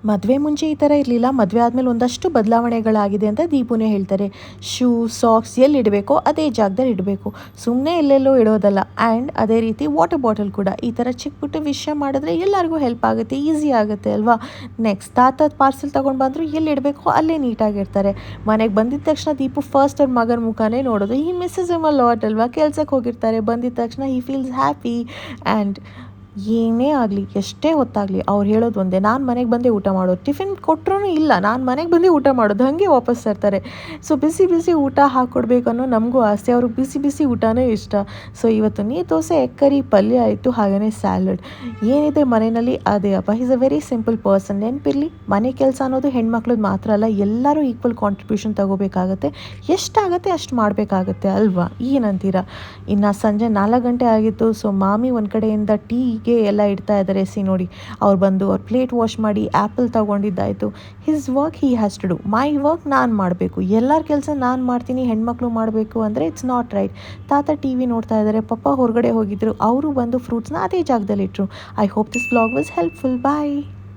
ಮದುವೆ ಮುಂಚೆ ಈ ಥರ ಇರಲಿಲ್ಲ, ಮದುವೆ ಆದಮೇಲೆ ಒಂದಷ್ಟು ಬದಲಾವಣೆಗಳಾಗಿದೆ ಅಂತ ದೀಪುನೇ ಹೇಳ್ತಾರೆ. ಶೂ, ಸಾಕ್ಸ್ ಎಲ್ಲಿ ಇಡಬೇಕೋ ಅದೇ ಜಾಗದಲ್ಲಿ ಇಡಬೇಕು, ಸುಮ್ಮನೆ ಎಲ್ಲೆಲ್ಲೋ ಇಡೋದಲ್ಲ. ಆ್ಯಂಡ್ ಅದೇ ರೀತಿ ವಾಟರ್ ಬಾಟಲ್ ಕೂಡ ಈ ಥರ ಚಿಕ್ಕ ಪುಟ್ಟ ವಿಷಯ ಮಾಡಿದ್ರೆ ಎಲ್ಲರಿಗೂ ಹೆಲ್ಪ್ ಆಗುತ್ತೆ, ಈಸಿ ಆಗುತ್ತೆ ಅಲ್ವಾ. ನೆಕ್ಸ್ಟ್ ತಾತ ಪಾರ್ಸೆಲ್ ತೊಗೊಂಡು ಬಂದರು, ಎಲ್ಲಿ ಇಡಬೇಕೋ ಅಲ್ಲೇ ನೀಟಾಗಿರ್ತಾರೆ. ಮನೆಗೆ ಬಂದಿದ್ದ ತಕ್ಷಣ ದೀಪು ಫಸ್ಟ್ ಅವ್ರ ಮಗನ ಮುಖನೇ ನೋಡೋದು. ಈ ಮಿಸ್ಸಸ್ ಇಮ್ ಅ ಲಾಟ್ ಅಲ್ವಾ, ಕೆಲ್ಸಕ್ಕೆ ಹೋಗಿರ್ತಾರೆ, ಬಂದಿದ್ದ ತಕ್ಷಣ ಹಿ ಫೀಲ್ಸ್ ಹ್ಯಾಪಿ. ಆ್ಯಂಡ್ ಏನೇ ಆಗಲಿ, ಎಷ್ಟೇ ಹೊತ್ತಾಗಲಿ ಅವ್ರು ಹೇಳೋದು ಒಂದೇ, ನಾನು ಮನೆಗೆ ಬಂದೇ ಊಟ ಮಾಡೋದು. ಟಿಫಿನ್ ಕೊಟ್ಟರೂ ಇಲ್ಲ, ನಾನು ಮನೆಗೆ ಬಂದೇ ಊಟ ಮಾಡೋದು, ಹಾಗೆ ವಾಪಸ್ ತರ್ತಾರೆ. ಸೊ ಬಿಸಿ ಬಿಸಿ ಊಟ ಹಾಕ್ಕೊಡ್ಬೇಕು ಅನ್ನೋ ನಮಗೂ ಆಸೆ, ಅವ್ರಿಗೆ ಬಿಸಿ ಬಿಸಿ ಊಟನೇ ಇಷ್ಟ. ಸೊ ಇವತ್ತು ನೀರು ದೋಸೆ, ಎಗ್ ಕರಿ, ಪಲ್ಯ ಆಯಿತು, ಹಾಗೆಯೇ ಸ್ಯಾಲಡ್. ಏನಿದೆ ಮನೆಯಲ್ಲಿ ಅದೇ ಅಪ್ಪ. Is a very simple person. ನೆನಪಿರಲಿ, ಮನೆ ಕೆಲಸ ಅನ್ನೋದು ಹೆಣ್ಮಕ್ಳದ್ದು ಮಾತ್ರ ಅಲ್ಲ, ಎಲ್ಲರೂ ಈಕ್ವಲ್ ಕಾಂಟ್ರಿಬ್ಯೂಷನ್ ತಗೋಬೇಕಾಗತ್ತೆ. ಎಷ್ಟಾಗತ್ತೆ ಅಷ್ಟು ಮಾಡಬೇಕಾಗತ್ತೆ ಅಲ್ವಾ, ಏನಂತೀರಾ? ಇನ್ನು ಸಂಜೆ 4 ಗಂಟೆ ಆಗಿತ್ತು. ಸೊ ಮಾಮಿ ಒಂದು ಕಡೆಯಿಂದ ಟೀಗೆ ಎಲ್ಲ ಇಡ್ತಾ ಇದ್ದಾರೆ. ನೋಡಿ, ಅವ್ರು ಬಂದು ಅವ್ರ ಪ್ಲೇಟ್ ವಾಶ್ ಮಾಡಿ ಆ್ಯಪಲ್ ತೊಗೊಂಡಿದ್ದಾಯಿತು. His work he has to do, my work ನಾನು ಮಾಡಬೇಕು. ಎಲ್ಲರ ಕೆಲಸ ನಾನು ಮಾಡ್ತೀನಿ, ಹೆಣ್ಮಕ್ಳು ಮಾಡಬೇಕು ಅಂದರೆ ಇಟ್ಸ್ ನಾಟ್ ರೈಟ್. ತಾತ ಟಿ ವಿ ನೋಡ್ತಾ ಇದ್ದಾರೆ, ಪಪ್ಪ ಹೊರಗಡೆ ಹೋಗಿದ್ರು, ಅವರು ಬಂದು ಫ್ರೂಟ್ಸ್ನ ಅದೇ ಜಾಗದಲ್ಲಿ ಇಟ್ಟರು. I hope this vlog was helpful. Bye.